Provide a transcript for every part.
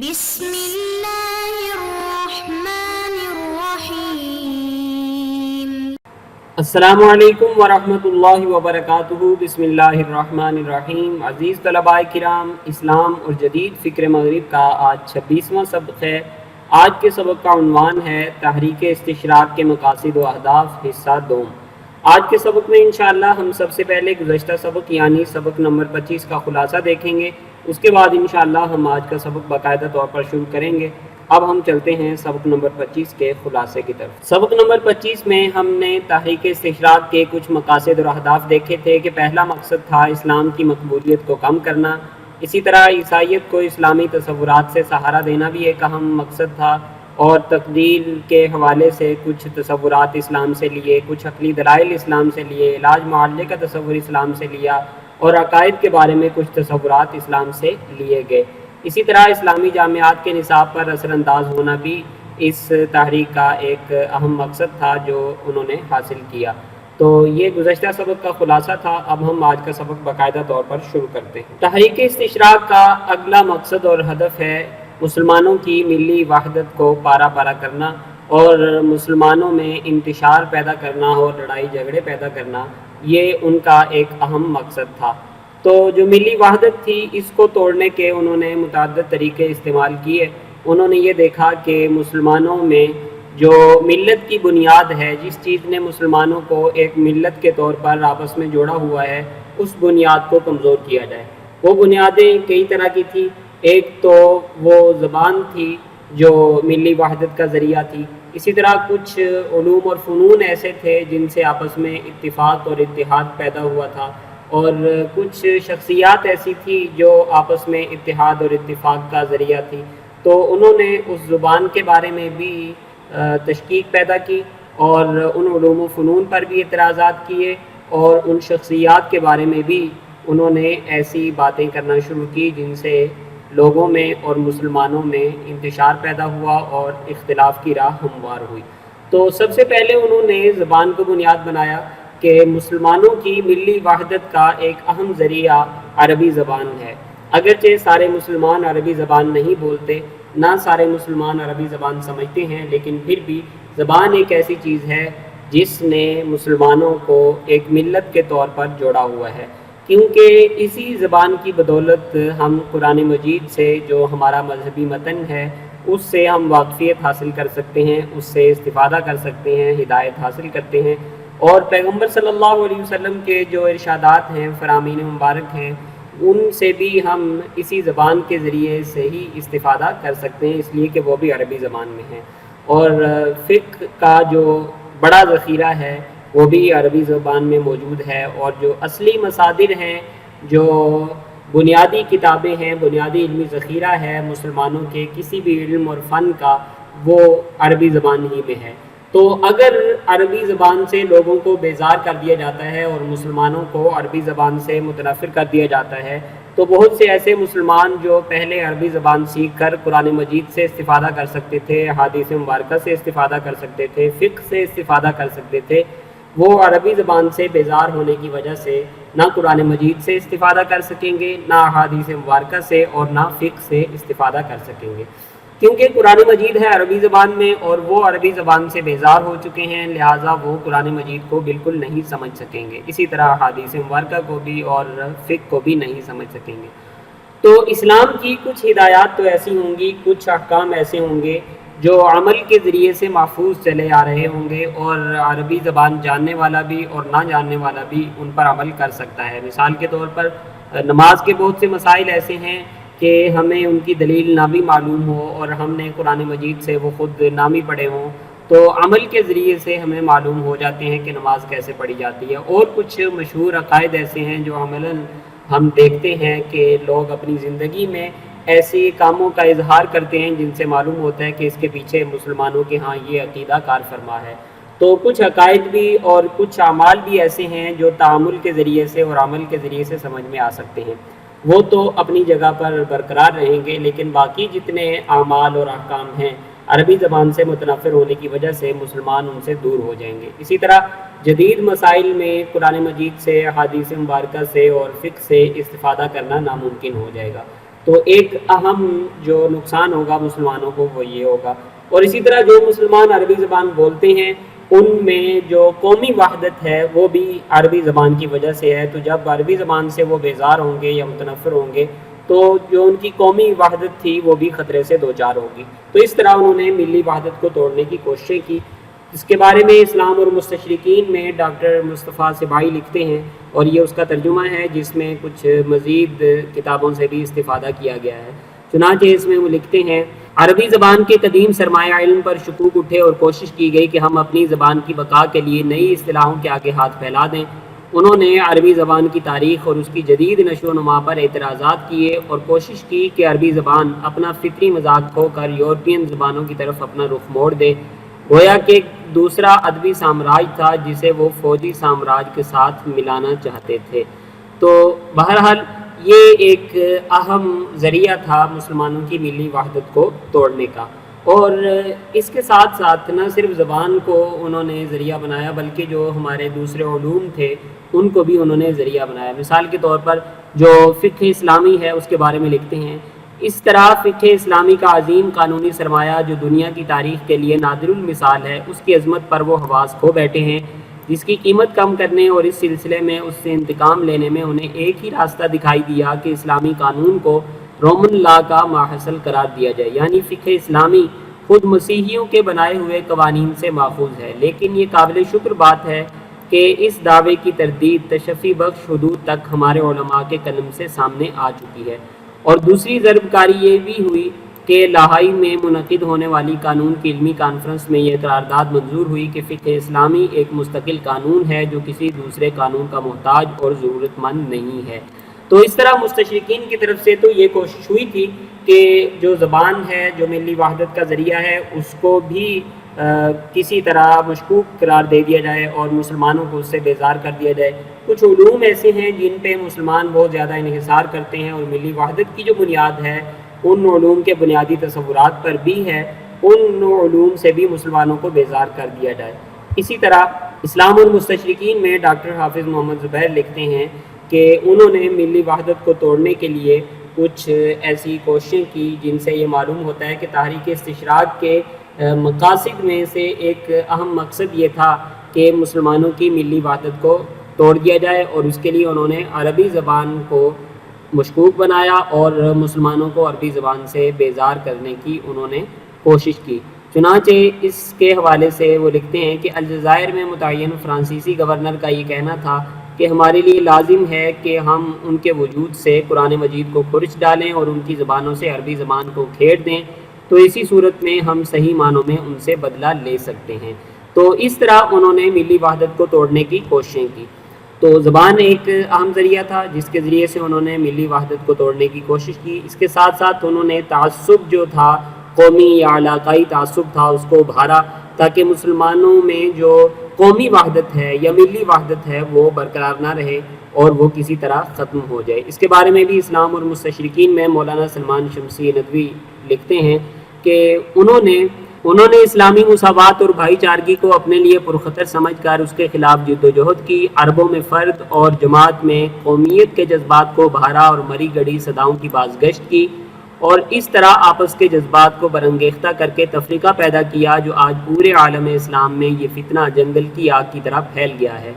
بسم اللہ الرحمن الرحیم۔ السلام علیکم ورحمۃ اللہ وبرکاتہ۔ بسم اللہ الرحمن الرحیم۔ عزیز طلباء کرام، اسلام اور جدید فکر مغرب کا آج 26واں سبق ہے۔ آج کے سبق کا عنوان ہے تحریک استشراق کے مقاصد و اہداف، حصہ 2۔ آج کے سبق میں انشاءاللہ ہم سب سے پہلے گزشتہ سبق یعنی سبق نمبر 25 کا خلاصہ دیکھیں گے۔ اس کے بعد انشاءاللہ ہم آج کا سبق باقاعدہ طور پر شروع کریں گے۔ اب ہم چلتے ہیں سبق نمبر 25 کے خلاصے کی طرف۔ سبق نمبر 25 میں ہم نے تحریک استشراق کے کچھ مقاصد اور اہداف دیکھے تھے کہ پہلا مقصد تھا اسلام کی مقبولیت کو کم کرنا۔ اسی طرح عیسائیت کو اسلامی تصورات سے سہارا دینا بھی ایک اہم مقصد تھا، اور تقدیر کے حوالے سے کچھ تصورات اسلام سے لیے، کچھ عقلی دلائل اسلام سے لیے، علاج معالجے کا تصور اسلام سے لیا، اور عقائد کے بارے میں کچھ تصورات اسلام سے لیے گئے۔ اسی طرح اسلامی جامعات کے نصاب پر اثر انداز ہونا بھی اس تحریک کا ایک اہم مقصد تھا جو انہوں نے حاصل کیا۔ تو یہ گزشتہ سبق کا خلاصہ تھا۔ اب ہم آج کا سبق باقاعدہ طور پر شروع کرتے ہیں۔ تحریک استشراق کا اگلا مقصد اور ہدف ہے مسلمانوں کی ملی وحدت کو پارا پارا کرنا اور مسلمانوں میں انتشار پیدا کرنا اور لڑائی جھگڑے پیدا کرنا۔ یہ ان کا ایک اہم مقصد تھا۔ تو جو ملی وحدت تھی، اس کو توڑنے کے انہوں نے متعدد طریقے استعمال کیے۔ انہوں نے یہ دیکھا کہ مسلمانوں میں جو ملت کی بنیاد ہے، جس چیز نے مسلمانوں کو ایک ملت کے طور پر آپس میں جوڑا ہوا ہے، اس بنیاد کو کمزور کیا جائے۔ وہ بنیادیں کئی طرح کی تھی۔ ایک تو وہ زبان تھی جو ملی وحدت کا ذریعہ تھی۔ اسی طرح کچھ علوم اور فنون ایسے تھے جن سے آپس میں اتفاق اور اتحاد پیدا ہوا تھا، اور کچھ شخصیات ایسی تھی جو آپس میں اتحاد اور اتفاق کا ذریعہ تھی۔ تو انہوں نے اس زبان کے بارے میں بھی تشکیک پیدا کی، اور ان علوم و فنون پر بھی اعتراضات کیے، اور ان شخصیات کے بارے میں بھی انہوں نے ایسی باتیں کرنا شروع کی جن سے لوگوں میں اور مسلمانوں میں انتشار پیدا ہوا اور اختلاف کی راہ ہموار ہوئی۔ تو سب سے پہلے انہوں نے زبان کو بنیاد بنایا کہ مسلمانوں کی ملی وحدت کا ایک اہم ذریعہ عربی زبان ہے۔ اگرچہ سارے مسلمان عربی زبان نہیں بولتے، نہ سارے مسلمان عربی زبان سمجھتے ہیں، لیکن پھر بھی زبان ایک ایسی چیز ہے جس نے مسلمانوں کو ایک ملت کے طور پر جوڑا ہوا ہے، کیونکہ اسی زبان کی بدولت ہم قرآن مجید سے، جو ہمارا مذہبی متن ہے، اس سے ہم واقفیت حاصل کر سکتے ہیں، اس سے استفادہ کر سکتے ہیں، ہدایت حاصل کرتے ہیں، اور پیغمبر صلی اللہ علیہ وسلم کے جو ارشادات ہیں، فرامین مبارک ہیں، ان سے بھی ہم اسی زبان کے ذریعے سے ہی استفادہ کر سکتے ہیں، اس لیے کہ وہ بھی عربی زبان میں ہیں۔ اور فقہ کا جو بڑا ذخیرہ ہے وہ بھی عربی زبان میں موجود ہے، اور جو اصلی مصادر ہیں، جو بنیادی کتابیں ہیں، بنیادی علمی ذخیرہ ہے مسلمانوں کے کسی بھی علم اور فن کا، وہ عربی زبان ہی میں ہے۔ تو اگر عربی زبان سے لوگوں کو بیزار کر دیا جاتا ہے اور مسلمانوں کو عربی زبان سے متنفر کر دیا جاتا ہے، تو بہت سے ایسے مسلمان جو پہلے عربی زبان سیکھ کر قرآن مجید سے استفادہ کر سکتے تھے، احادیث مبارکہ سے استفادہ کر سکتے تھے، فقہ سے استفادہ کر سکتے تھے، وہ عربی زبان سے بیزار ہونے کی وجہ سے نہ قرآن مجید سے استفادہ کر سکیں گے، نہ احادیث مبارکہ سے، اور نہ فقہ سے استفادہ کر سکیں گے، کیونکہ قرآن مجید ہے عربی زبان میں، اور وہ عربی زبان سے بیزار ہو چکے ہیں، لہٰذا وہ قرآن مجید کو بالکل نہیں سمجھ سکیں گے، اسی طرح احادیث مبارکہ کو بھی اور فقہ کو بھی نہیں سمجھ سکیں گے۔ تو اسلام کی کچھ ہدایات تو ایسی ہوں گی، کچھ احکام ایسے ہوں گے جو عمل کے ذریعے سے محفوظ چلے آ رہے ہوں گے، اور عربی زبان جاننے والا بھی اور نہ جاننے والا بھی ان پر عمل کر سکتا ہے۔ مثال کے طور پر نماز کے بہت سے مسائل ایسے ہیں کہ ہمیں ان کی دلیل نہ بھی معلوم ہو، اور ہم نے قرآن مجید سے وہ خود نہ بھی پڑھے ہوں، تو عمل کے ذریعے سے ہمیں معلوم ہو جاتے ہیں کہ نماز کیسے پڑھی جاتی ہے۔ اور کچھ مشہور عقائد ایسے ہیں جو عملاً ہم دیکھتے ہیں کہ لوگ اپنی زندگی میں ایسے کاموں کا اظہار کرتے ہیں جن سے معلوم ہوتا ہے کہ اس کے پیچھے مسلمانوں کے ہاں یہ عقیدہ کار فرما ہے۔ تو کچھ عقائد بھی اور کچھ اعمال بھی ایسے ہیں جو تعامل کے ذریعے سے اور عمل کے ذریعے سے سمجھ میں آ سکتے ہیں، وہ تو اپنی جگہ پر برقرار رہیں گے، لیکن باقی جتنے اعمال اور احکام ہیں عربی زبان سے متنفر ہونے کی وجہ سے مسلمان ان سے دور ہو جائیں گے۔ اسی طرح جدید مسائل میں قرآن مجید سے، احادیث مبارکہ سے اور فقہ سے استفادہ کرنا ناممکن ہو جائے گا۔ تو ایک اہم جو نقصان ہوگا مسلمانوں کو وہ یہ ہوگا۔ اور اسی طرح جو مسلمان عربی زبان بولتے ہیں ان میں جو قومی وحدت ہے وہ بھی عربی زبان کی وجہ سے ہے، تو جب عربی زبان سے وہ بیزار ہوں گے یا متنفر ہوں گے تو جو ان کی قومی وحدت تھی وہ بھی خطرے سے دوچار ہوگی۔ تو اس طرح انہوں نے ملی وحدت کو توڑنے کی کوششیں کی۔ اس کے بارے میں اسلام اور مستشرقین میں ڈاکٹر مصطفیٰ سبائی لکھتے ہیں، اور یہ اس کا ترجمہ ہے جس میں کچھ مزید کتابوں سے بھی استفادہ کیا گیا ہے۔ چنانچہ اس میں وہ لکھتے ہیں، عربی زبان کے قدیم سرمایہ علم پر شکوک اٹھے اور کوشش کی گئی کہ ہم اپنی زبان کی بقا کے لیے نئی اصطلاحوں کے آگے ہاتھ پھیلا دیں۔ انہوں نے عربی زبان کی تاریخ اور اس کی جدید نشو و نما پر اعتراضات کیے اور کوشش کی کہ عربی زبان اپنا فطری مذاق کھو کر یورپین زبانوں کی طرف اپنا رخ موڑ دے، گویا کہ دوسرا ادبی سامراج تھا جسے وہ فوجی سامراج کے ساتھ ملانا چاہتے تھے۔ تو بہرحال یہ ایک اہم ذریعہ تھا مسلمانوں کی ملی وحدت کو توڑنے کا، اور اس کے ساتھ ساتھ نہ صرف زبان کو انہوں نے ذریعہ بنایا بلکہ جو ہمارے دوسرے علوم تھے ان کو بھی انہوں نے ذریعہ بنایا۔ مثال کے طور پر جو فقہ اسلامی ہے اس کے بارے میں لکھتے ہیں، اس طرح فقہ اسلامی کا عظیم قانونی سرمایہ جو دنیا کی تاریخ کے لیے نادر المثال ہے، اس کی عظمت پر وہ حواس کھو بیٹھے ہیں، جس کی قیمت کم کرنے اور اس سلسلے میں اس سے انتقام لینے میں انہیں ایک ہی راستہ دکھائی دیا کہ اسلامی قانون کو رومن لا کا ماحصل قرار دیا جائے، یعنی فقہ اسلامی خود مسیحیوں کے بنائے ہوئے قوانین سے ماخوذ ہے۔ لیکن یہ قابل شکر بات ہے کہ اس دعوے کی تردید تشفی بخش حدود تک ہمارے علماء کے قلم سے سامنے آ چکی ہے۔ اور دوسری ضرب کاری یہ بھی ہوئی کہ لاہائی میں منعقد ہونے والی قانون کی علمی کانفرنس میں یہ قرارداد منظور ہوئی کہ فقہ اسلامی ایک مستقل قانون ہے جو کسی دوسرے قانون کا محتاج اور ضرورت مند نہیں ہے۔ تو اس طرح مستشرقین کی طرف سے تو یہ کوشش ہوئی تھی کہ جو زبان ہے جو ملی وحدت کا ذریعہ ہے اس کو بھی کسی طرح مشکوک قرار دے دیا جائے اور مسلمانوں کو اس سے بیزار کر دیا جائے۔ کچھ علوم ایسے ہیں جن پہ مسلمان بہت زیادہ انحصار کرتے ہیں، اور ملی وحدت کی جو بنیاد ہے ان علوم کے بنیادی تصورات پر بھی ہے، ان علوم سے بھی مسلمانوں کو بیزار کر دیا جائے۔ اسی طرح اسلام اور مستشرقین میں ڈاکٹر حافظ محمد زبیر لکھتے ہیں کہ انہوں نے ملی وحدت کو توڑنے کے لیے کچھ ایسی کوششیں کی جن سے یہ معلوم ہوتا ہے کہ تحریک استشراق کے مقاصد میں سے ایک اہم مقصد یہ تھا کہ مسلمانوں کی ملی وحدت کو توڑ دیا جائے، اور اس کے لیے انہوں نے عربی زبان کو مشکوک بنایا اور مسلمانوں کو عربی زبان سے بیزار کرنے کی انہوں نے کوشش کی۔ چنانچہ اس کے حوالے سے وہ لکھتے ہیں کہ الجزائر میں متعین فرانسیسی گورنر کا یہ کہنا تھا کہ ہمارے لیے لازم ہے کہ ہم ان کے وجود سے قرآن مجید کو کھرچ ڈالیں اور ان کی زبانوں سے عربی زبان کو کھیر دیں، تو اسی صورت میں ہم صحیح معنوں میں ان سے بدلہ لے سکتے ہیں۔ تو اس طرح انہوں نے ملی وحدت کو توڑنے کی کوششیں کی۔ تو زبان ایک اہم ذریعہ تھا جس کے ذریعے سے انہوں نے ملی وحدت کو توڑنے کی کوشش کی۔ اس کے ساتھ ساتھ انہوں نے تعصب جو تھا، قومی یا علاقائی تعصب تھا، اس کو ابھارا تاکہ مسلمانوں میں جو قومی وحدت ہے یا ملی وحدت ہے وہ برقرار نہ رہے اور وہ کسی طرح ختم ہو جائے۔ اس کے بارے میں بھی اسلام اور مستشرقین میں مولانا سلمان شمسی ندوی لکھتے ہیں کہ انہوں نے اسلامی مساوات اور بھائی چارگی کو اپنے لیے پرخطر سمجھ کر اس کے خلاف جد و جہد کی، عربوں میں فرد اور جماعت میں قومیت کے جذبات کو ابھارا اور مری گڑی صداؤں کی بازگشت کی، اور اس طرح آپس کے جذبات کو برانگیختہ کر کے تفریقہ پیدا کیا جو آج پورے عالم اسلام میں یہ فتنہ جنگل کی آگ کی طرح پھیل گیا ہے۔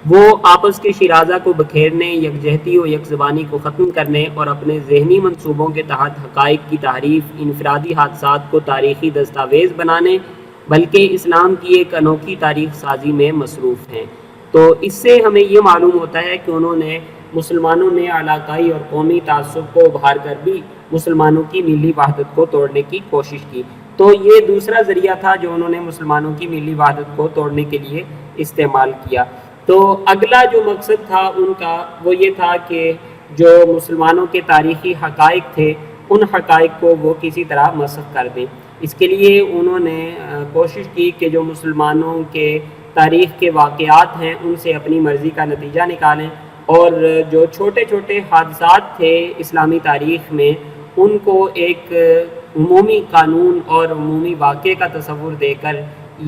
وہ آپس کے شیرازہ کو بکھیرنے، یکجہتی و یک زبانی کو ختم کرنے اور اپنے ذہنی منصوبوں کے تحت حقائق کی تحریف، انفرادی حادثات کو تاریخی دستاویز بنانے بلکہ اسلام کی ایک انوکھی تاریخ سازی میں مصروف ہیں۔ تو اس سے ہمیں یہ معلوم ہوتا ہے کہ مسلمانوں نے علاقائی اور قومی تعصب کو ابھار کر بھی مسلمانوں کی ملی وحدت کو توڑنے کی کوشش کی۔ تو یہ دوسرا ذریعہ تھا جو انہوں نے مسلمانوں کی ملی وحدت کو توڑنے کے لیے استعمال کیا۔ تو اگلا جو مقصد تھا ان کا وہ یہ تھا کہ جو مسلمانوں کے تاریخی حقائق تھے ان حقائق کو وہ کسی طرح مسخ کر دیں۔ اس کے لیے انہوں نے کوشش کی کہ جو مسلمانوں کے تاریخ کے واقعات ہیں ان سے اپنی مرضی کا نتیجہ نکالیں، اور جو چھوٹے چھوٹے حادثات تھے اسلامی تاریخ میں ان کو ایک عمومی قانون اور عمومی واقعے کا تصور دے کر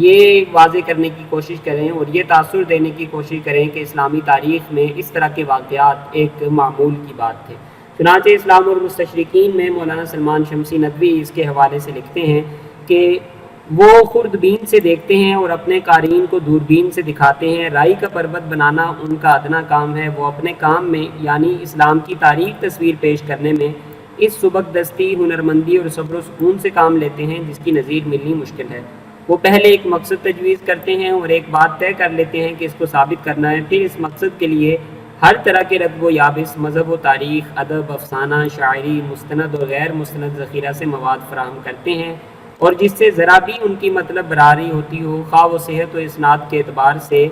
یہ واضح کرنے کی کوشش کریں اور یہ تاثر دینے کی کوشش کریں کہ اسلامی تاریخ میں اس طرح کے واقعات ایک معمول کی بات تھے۔ چنانچہ اسلام اور مستشرقین میں مولانا سلمان شمسی ندوی اس کے حوالے سے لکھتے ہیں کہ وہ خوردبین سے دیکھتے ہیں اور اپنے قارئین کو دوربین سے دکھاتے ہیں۔ رائی کا پربت بنانا ان کا ادنا کام ہے۔ وہ اپنے کام میں یعنی اسلام کی تاریخ تصویر پیش کرنے میں اس سبک دستی، ہنرمندی اور صبر و سکون سے کام لیتے ہیں جس کی نظیر ملنی مشکل ہے۔ وہ پہلے ایک مقصد تجویز کرتے ہیں اور ایک بات طے کر لیتے ہیں کہ اس کو ثابت کرنا ہے، پھر اس مقصد کے لیے ہر طرح کے رتب و یابس، مذہب و تاریخ، ادب، افسانہ، شاعری، مستند اور غیر مستند ذخیرہ سے مواد فراہم کرتے ہیں، اور جس سے ذرا بھی ان کی مطلب براری ہوتی ہو، خواہ وہ صحت و اسناد کے اعتبار سے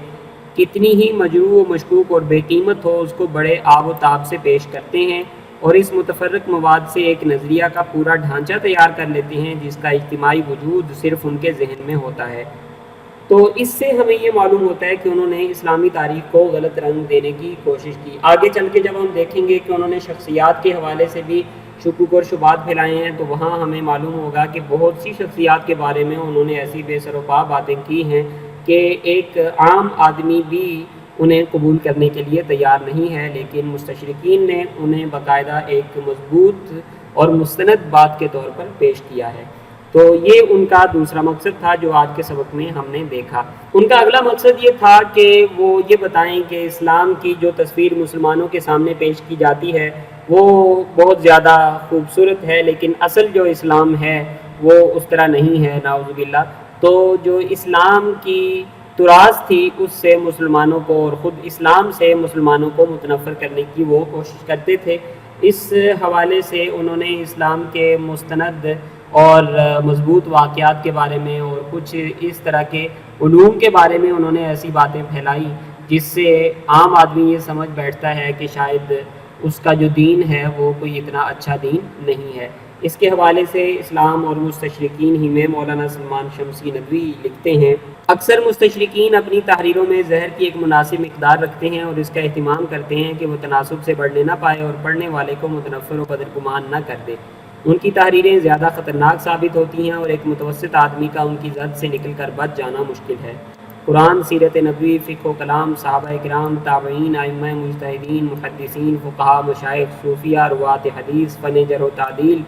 کتنی ہی مجروح و مشکوک اور بے قیمت ہو، اس کو بڑے آب و تاب سے پیش کرتے ہیں اور اس متفرق مواد سے ایک نظریہ کا پورا ڈھانچہ تیار کر لیتے ہیں جس کا اجتماعی وجود صرف ان کے ذہن میں ہوتا ہے۔ تو اس سے ہمیں یہ معلوم ہوتا ہے کہ انہوں نے اسلامی تاریخ کو غلط رنگ دینے کی کوشش کی۔ آگے چل کے جب ہم دیکھیں گے کہ انہوں نے شخصیات کے حوالے سے بھی شکوک اور شبہات پھیلائے ہیں تو وہاں ہمیں معلوم ہوگا کہ بہت سی شخصیات کے بارے میں انہوں نے ایسی بے سر و پا باتیں کی ہیں کہ ایک عام آدمی بھی انہیں قبول کرنے کے لیے تیار نہیں ہے، لیکن مستشرقین نے انہیں باقاعدہ ایک مضبوط اور مستند بات کے طور پر پیش کیا ہے۔ تو یہ ان کا دوسرا مقصد تھا جو آج کے سبق میں ہم نے دیکھا۔ ان کا اگلا مقصد یہ تھا کہ وہ یہ بتائیں کہ اسلام کی جو تصویر مسلمانوں کے سامنے پیش کی جاتی ہے وہ بہت زیادہ خوبصورت ہے، لیکن اصل جو اسلام ہے وہ اس طرح نہیں ہے، نعوذ باللہ۔ تو جو اسلام کی تراث تھی اس سے مسلمانوں کو اور خود اسلام سے مسلمانوں کو متنفر کرنے کی وہ کوشش کرتے تھے۔ اس حوالے سے انہوں نے اسلام کے مستند اور مضبوط واقعات کے بارے میں اور کچھ اس طرح کے علوم کے بارے میں انہوں نے ایسی باتیں پھیلائی جس سے عام آدمی یہ سمجھ بیٹھتا ہے کہ شاید اس کا جو دین ہے وہ کوئی اتنا اچھا دین نہیں ہے۔ اس کے حوالے سے اسلام اور مستشرقین ہی میں مولانا سلمان شمسی ندوی لکھتے ہیں، اکثر مستشرقین اپنی تحریروں میں زہر کی ایک مناسب مقدار رکھتے ہیں اور اس کا اہتمام کرتے ہیں کہ وہ تناسب سے بڑھنے نہ پائے اور پڑھنے والے کو متنفر و بدگمان نہ کر دے۔ ان کی تحریریں زیادہ خطرناک ثابت ہوتی ہیں اور ایک متوسط آدمی کا ان کی زد سے نکل کر بچ جانا مشکل ہے۔ قرآن، سیرت نبوی، فقہ و کلام، صحابہ کرام، تابعین، ائمہ مجتہدین، محدثین، فقہاء، مشائخ، صوفیاء، روات حدیث، فن جرح و تعدیل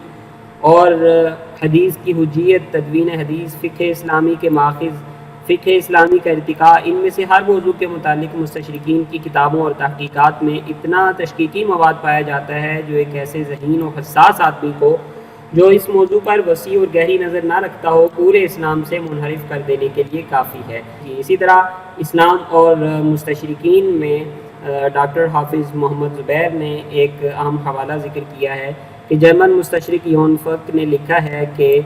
اور حدیث کی حجیت، تدوین حدیث، فقہ اسلامی کے ماخذ، فقہ اسلامی کا ارتقاء، ان میں سے ہر موضوع کے متعلق مستشرقین کی کتابوں اور تحقیقات میں اتنا تشکیکی مواد پایا جاتا ہے جو ایک ایسے ذہین و حساس آدمی کو جو اس موضوع پر وسیع اور گہری نظر نہ رکھتا ہو پورے اسلام سے منحرف کر دینے کے لیے کافی ہے۔ اسی طرح اسلام اور مستشرقین میں ڈاکٹر حافظ محمد زبیر نے ایک اہم حوالہ ذکر کیا ہے کہ جرمن مستشرق یون فک نے لکھا ہے کہ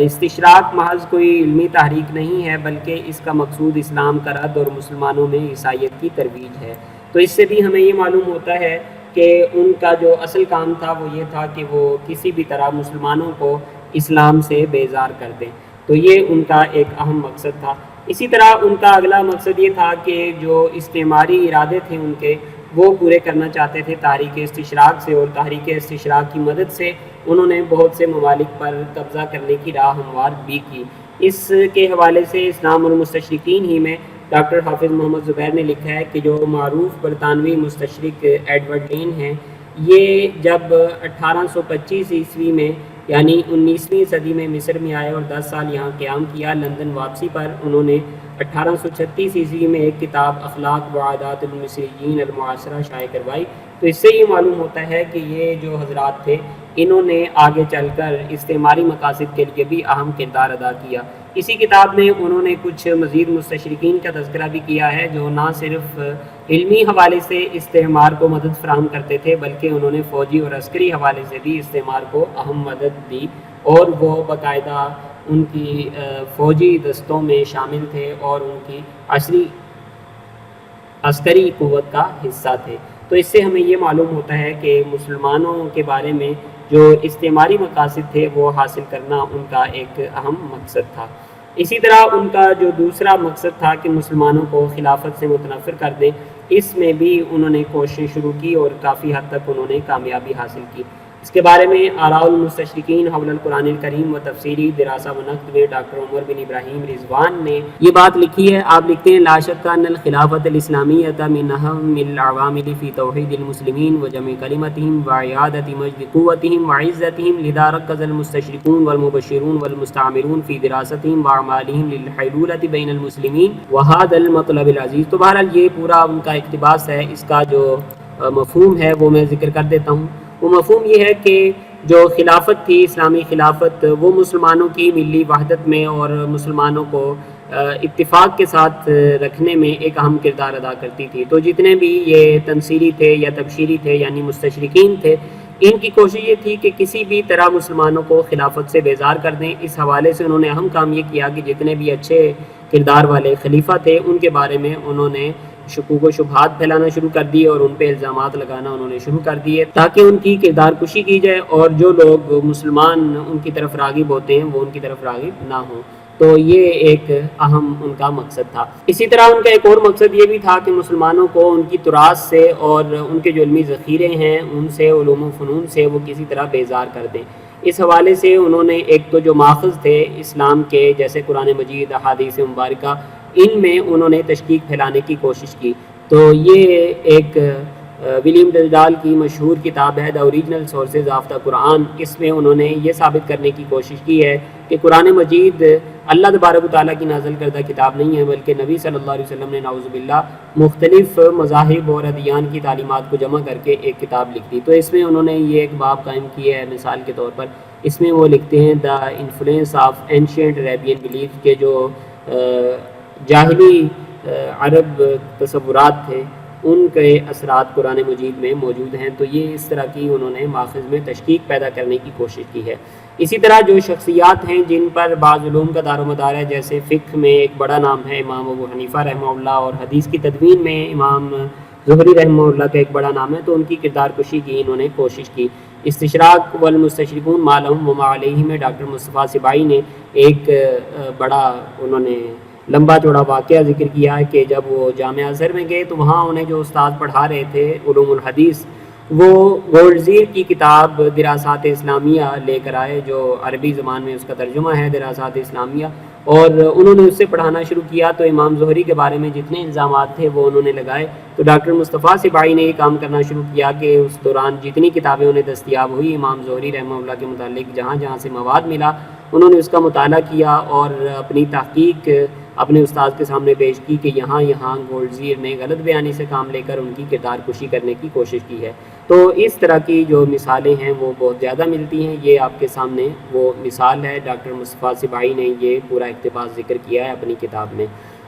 استشراق محض کوئی علمی تحریک نہیں ہے بلکہ اس کا مقصود اسلام کا رد اور مسلمانوں میں عیسائیت کی ترویج ہے۔ تو اس سے بھی ہمیں یہ معلوم ہوتا ہے کہ ان کا جو اصل کام تھا وہ یہ تھا کہ وہ کسی بھی طرح مسلمانوں کو اسلام سے بیزار کر دیں، تو یہ ان کا ایک اہم مقصد تھا۔ اسی طرح ان کا اگلا مقصد یہ تھا کہ جو استعماری ارادے تھے ان کے وہ پورے کرنا چاہتے تھے تحریک استشراق سے، اور تحریک استشراق کی مدد سے انہوں نے بہت سے ممالک پر قبضہ کرنے کی راہ ہموار بھی کی۔ اس کے حوالے سے اسلام اور مستشرقین ہی میں ڈاکٹر حافظ محمد زبیر نے لکھا ہے کہ جو معروف برطانوی مستشرق ایڈورڈ لین ہیں، یہ جب 1825 عیسوی میں یعنی 19ویں صدی میں مصر میں آئے اور 10 سال یہاں قیام کیا، لندن واپسی پر انہوں نے 1836 عیسوی میں ایک کتاب اخلاق و عادات المصریین المعاصرہ شائع کروائی۔ تو اس سے یہ معلوم ہوتا ہے کہ یہ جو حضرات تھے انہوں نے آگے چل کر استعماری مقاصد کے لیے بھی اہم کردار ادا کیا۔ اسی کتاب میں انہوں نے کچھ مزید مستشرقین کا تذکرہ بھی کیا ہے جو نہ صرف علمی حوالے سے استعمار کو مدد فراہم کرتے تھے بلکہ انہوں نے فوجی اور عسکری حوالے سے بھی استعمار کو اہم مدد دی، اور وہ باقاعدہ ان کی فوجی دستوں میں شامل تھے اور ان کی عسکری قوت کا حصہ تھے۔ تو اس سے ہمیں یہ معلوم ہوتا ہے کہ مسلمانوں کے بارے میں جو استعماری مقاصد تھے وہ حاصل کرنا ان کا ایک اہم مقصد تھا۔ اسی طرح ان کا جو دوسرا مقصد تھا کہ مسلمانوں کو خلافت سے متنفر کر دیں، اس میں بھی انہوں نے کوششیں شروع کی اور کافی حد تک انہوں نے کامیابی حاصل کی۔ اس کے بارے میں آراء المستشرقین حول القرآن الکریم و تفسیری دراسہ و نقد میں ڈاکٹر عمر بن ابراہیم رضوان نے یہ بات لکھی ہے. آپ لکھتے ہیں لا شک ان الخلافۃ الاسلامیۃ من اہم العوامل فی توحید المسلمین و جمع کلمتہم و اعادۃ مجد قوتہم و عزتہم لذا رکز المستشرقون والمبشرون والمستعمرون فی دراستہم و اعمالہم للحلولۃ بین المسلمین وہذا المطلب العزیز. تو بہرحال یہ پورا ان کا اقتباس ہے. اس کا جو مفہوم ہے وہ میں ذکر کر دیتا ہوں. وہ مفہوم یہ ہے کہ جو خلافت تھی اسلامی خلافت وہ مسلمانوں کی ملی وحدت میں اور مسلمانوں کو اتفاق کے ساتھ رکھنے میں ایک اہم کردار ادا کرتی تھی. تو جتنے بھی یہ تنصیری تھے یا تبشیری تھے یعنی مستشرقین تھے ان کی کوشش یہ تھی کہ کسی بھی طرح مسلمانوں کو خلافت سے بیزار کر دیں. اس حوالے سے انہوں نے اہم کام یہ کیا کہ جتنے بھی اچھے کردار والے خلیفہ تھے ان کے بارے میں انہوں نے شکوک و شبہات پھیلانا شروع کر دیے اور ان پہ الزامات لگانا انہوں نے شروع کر دیے تاکہ ان کی کردار کشی کی جائے اور جو لوگ مسلمان ان کی طرف راغب ہوتے ہیں وہ ان کی طرف راغب نہ ہوں. تو یہ ایک اہم ان کا مقصد تھا. اسی طرح ان کا ایک اور مقصد یہ بھی تھا کہ مسلمانوں کو ان کی تراث سے اور ان کے جو علمی ذخیرے ہیں ان سے علوم و فنون سے وہ کسی طرح بیزار کر دیں. اس حوالے سے انہوں نے ایک تو جو ماخذ تھے اسلام کے جیسے قرآن مجید احادیث مبارکہ ان میں انہوں نے تشکیک پھیلانے کی کوشش کی. تو یہ ایک ولیم ڈلڈال کی مشہور کتاب ہے the original sources of the Quran. اس میں انہوں نے یہ ثابت کرنے کی کوشش کی ہے کہ قرآن مجید اللہ تبارک و تعالیٰ کی نازل کردہ کتاب نہیں ہے بلکہ نبی صلی اللہ علیہ وسلم نے نعوذ باللہ مختلف مذاہب اور ادیان کی تعلیمات کو جمع کر کے ایک کتاب لکھ دی. تو اس میں انہوں نے یہ ایک باب قائم کیا ہے مثال کے طور پر. اس میں وہ لکھتے ہیں the influence of ancient Arabian belief کے جو جاہلی عرب تصورات تھے ان کے اثرات قرآن مجید میں موجود ہیں. تو یہ اس طرح کی انہوں نے ماخذ میں تشکیک پیدا کرنے کی کوشش کی ہے. اسی طرح جو شخصیات ہیں جن پر بعض علوم کا دار و مدار ہے جیسے فقہ میں ایک بڑا نام ہے امام ابو حنیفہ رحمہ اللہ اور حدیث کی تدوین میں امام زہری رحمہ اللہ کا ایک بڑا نام ہے. تو ان کی کردار کشی کی انہوں نے کوشش کی. استشراق والمستشرقون ما لهم وما علیہم میں ڈاکٹر مصطفیٰ سبائی نے ایک بڑا انہوں نے لمبا چوڑا واقعہ ذکر کیا ہے کہ جب وہ جامعہ ازہر میں گئے تو وہاں انہیں جو استاد پڑھا رہے تھے علوم الحدیث وہ گولڈزیر کی کتاب دراسات اسلامیہ لے کر آئے جو عربی زبان میں اس کا ترجمہ ہے دراسات اسلامیہ اور انہوں نے اس سے پڑھانا شروع کیا. تو امام زہری کے بارے میں جتنے الزامات تھے وہ انہوں نے لگائے. تو ڈاکٹر مصطفیٰ سبائی نے یہ کام کرنا شروع کیا کہ اس دوران جتنی کتابیں انہیں دستیاب ہوئی امام زہری رحمہ اللہ کے متعلق جہاں جہاں سے مواد ملا انہوں نے اس کا مطالعہ کیا اور اپنی تحقیق اپنے استاد کے سامنے پیش کی کہ یہاں گولڈزیر نے غلط بیانی سے کام لے کر ان کی کردار کشی کرنے کی کوشش کی ہے. تو اس طرح کی جو مثالیں ہیں وہ بہت زیادہ ملتی ہیں. یہ آپ کے سامنے وہ مثال ہے. ڈاکٹر مصطفیٰ سبائی نے یہ پورا اقتباس ذکر کیا ہے اپنی کتاب میں.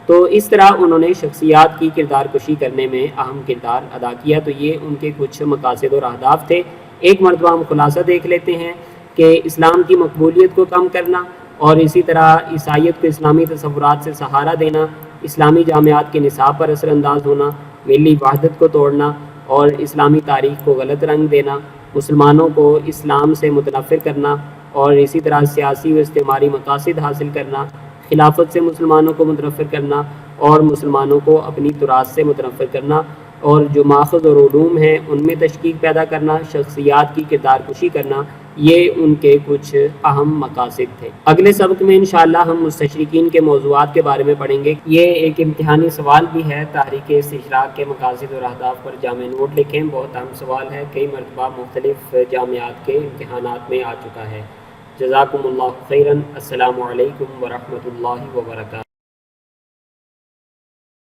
تو اس طرح انہوں نے شخصیات کی کردار کشی کرنے میں اہم کردار ادا کیا. تو یہ ان کے کچھ مقاصد اور اہداف تھے. ایک مرتبہ ہم خلاصہ دیکھ لیتے ہیں کہ اسلام کی مقبولیت کو کم کرنا اور اسی طرح عیسائیت کو اسلامی تصورات سے سہارا دینا، اسلامی جامعات کے نصاب پر اثر انداز ہونا، ملی وحدت کو توڑنا اور اسلامی تاریخ کو غلط رنگ دینا، مسلمانوں کو اسلام سے متنفر کرنا اور اسی طرح سیاسی و استعماری مقاصد حاصل کرنا، خلافت سے مسلمانوں کو متنفر کرنا اور مسلمانوں کو اپنی تراث سے متنفر کرنا اور جو ماخذ اور علوم ہیں ان میں تشکیک پیدا کرنا، شخصیات کی کردار کشی کرنا، یہ ان کے کچھ اہم مقاصد تھے. اگلے سبق میں انشاءاللہ ہم مستشرقین کے موضوعات کے بارے میں پڑھیں گے. یہ ایک امتحانی سوال بھی ہے. تحریک استشراق کے مقاصد اور اہداف پر جامع نوٹ لکھیں. بہت اہم سوال ہے، کئی مرتبہ مختلف جامعات کے امتحانات میں آ چکا ہے. جزاکم اللہ خیرا. السلام علیکم ورحمۃ اللہ وبرکاتہ.